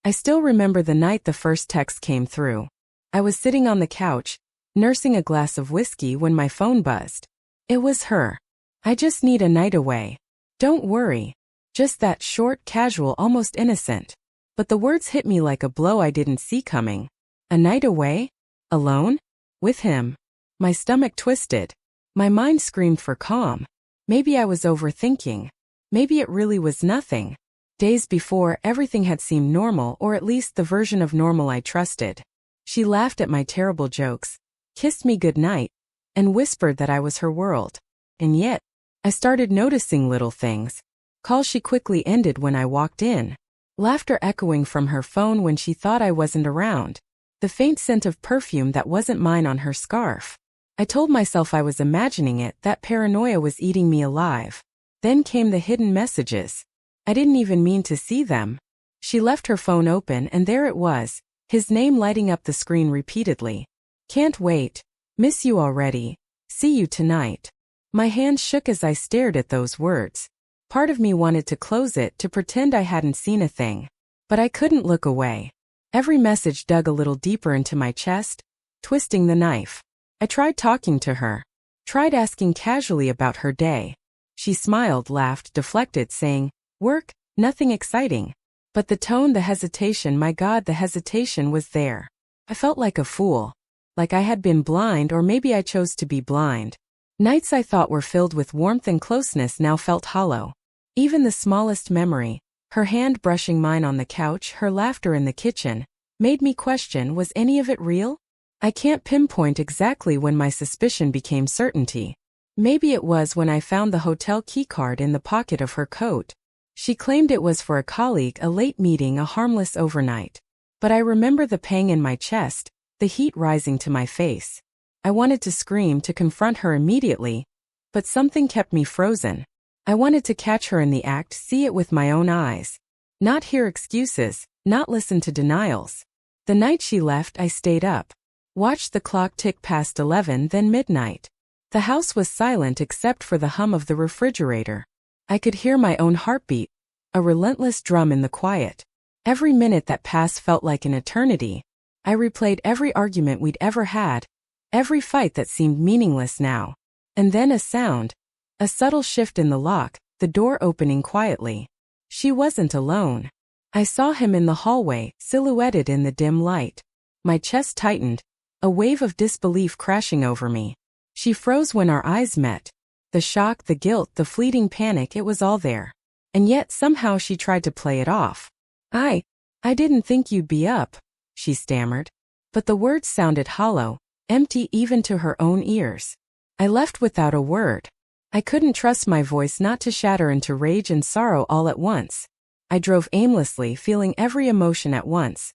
I still remember the night the first text came through. I was sitting on the couch, nursing a glass of whiskey when my phone buzzed. It was her. "I just need a night away. Don't worry." Just that short, casual, almost innocent. But the words hit me like a blow I didn't see coming. A night away? Alone? With him? My stomach twisted. My mind screamed for calm. Maybe I was overthinking. Maybe it really was nothing. Days before, everything had seemed normal, or at least the version of normal I trusted. She laughed at my terrible jokes, kissed me goodnight, and whispered that I was her world. And yet, I started noticing little things. Calls she quickly ended when I walked in. Laughter echoing from her phone when she thought I wasn't around. The faint scent of perfume that wasn't mine on her scarf. I told myself I was imagining it, that paranoia was eating me alive. Then came the hidden messages. I didn't even mean to see them. She left her phone open and there it was, his name lighting up the screen repeatedly. "Can't wait. Miss you already. See you tonight." My hands shook as I stared at those words. Part of me wanted to close it, to pretend I hadn't seen a thing. But I couldn't look away. Every message dug a little deeper into my chest, twisting the knife. I tried talking to her. Tried asking casually about her day. She smiled, laughed, deflected, saying, "Work, nothing exciting." But the tone, the hesitation, my God, the hesitation was there. I felt like a fool. Like I had been blind, or maybe I chose to be blind. Nights I thought were filled with warmth and closeness now felt hollow. Even the smallest memory, her hand brushing mine on the couch, her laughter in the kitchen, made me question, was any of it real? I can't pinpoint exactly when my suspicion became certainty. Maybe it was when I found the hotel keycard in the pocket of her coat. She claimed it was for a colleague, a late meeting, a harmless overnight. But I remember the pang in my chest, the heat rising to my face. I wanted to scream, to confront her immediately, but something kept me frozen. I wanted to catch her in the act, see it with my own eyes. Not hear excuses, not listen to denials. The night she left, I stayed up. Watched the clock tick past 11, then midnight. The house was silent except for the hum of the refrigerator. I could hear my own heartbeat, a relentless drum in the quiet. Every minute that passed felt like an eternity. I replayed every argument we'd ever had, every fight that seemed meaningless now. And then a sound. A subtle shift in the lock, the door opening quietly. She wasn't alone. I saw him in the hallway, silhouetted in the dim light. My chest tightened, a wave of disbelief crashing over me. She froze when our eyes met. The shock, the guilt, the fleeting panic, it was all there. And yet somehow she tried to play it off. I didn't think you'd be up," she stammered. But the words sounded hollow, empty even to her own ears. I left without a word. I couldn't trust my voice not to shatter into rage and sorrow all at once. I drove aimlessly, feeling every emotion at once.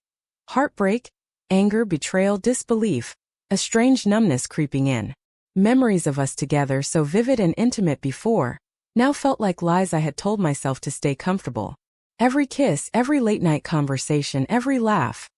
Heartbreak, anger, betrayal, disbelief, a strange numbness creeping in. Memories of us together, so vivid and intimate before, now felt like lies I had told myself to stay comfortable. Every kiss, every late-night conversation, every laugh.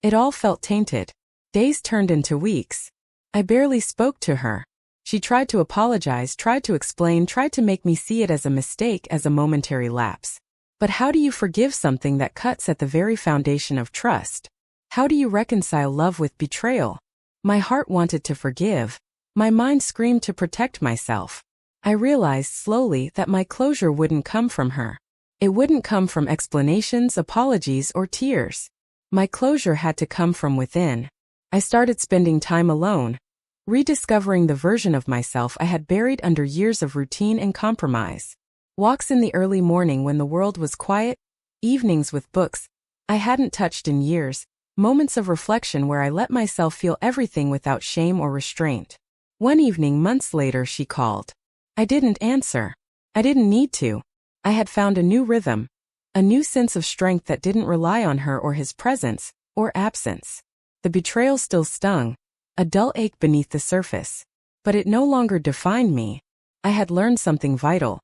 It all felt tainted. Days turned into weeks. I barely spoke to her. She tried to apologize, tried to explain, tried to make me see it as a mistake, as a momentary lapse. But how do you forgive something that cuts at the very foundation of trust? How do you reconcile love with betrayal? My heart wanted to forgive. My mind screamed to protect myself. I realized slowly that my closure wouldn't come from her. It wouldn't come from explanations, apologies, or tears. My closure had to come from within. I started spending time alone, rediscovering the version of myself I had buried under years of routine and compromise. Walks in the early morning when the world was quiet, evenings with books I hadn't touched in years, moments of reflection where I let myself feel everything without shame or restraint. One evening months later she called. I didn't answer. I didn't need to. I had found a new rhythm, a new sense of strength that didn't rely on her or his presence, or absence. The betrayal still stung, a dull ache beneath the surface. But it no longer defined me. I had learned something vital.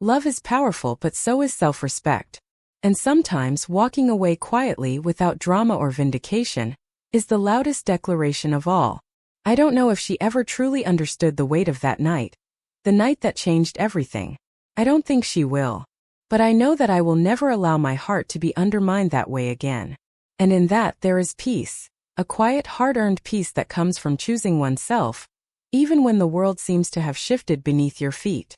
Love is powerful, but so is self-respect. And sometimes walking away quietly without drama or vindication is the loudest declaration of all. I don't know if she ever truly understood the weight of that night, the night that changed everything. I don't think she will. But I know that I will never allow my heart to be undermined that way again. And in that there is peace, a quiet, hard-earned peace that comes from choosing oneself, even when the world seems to have shifted beneath your feet.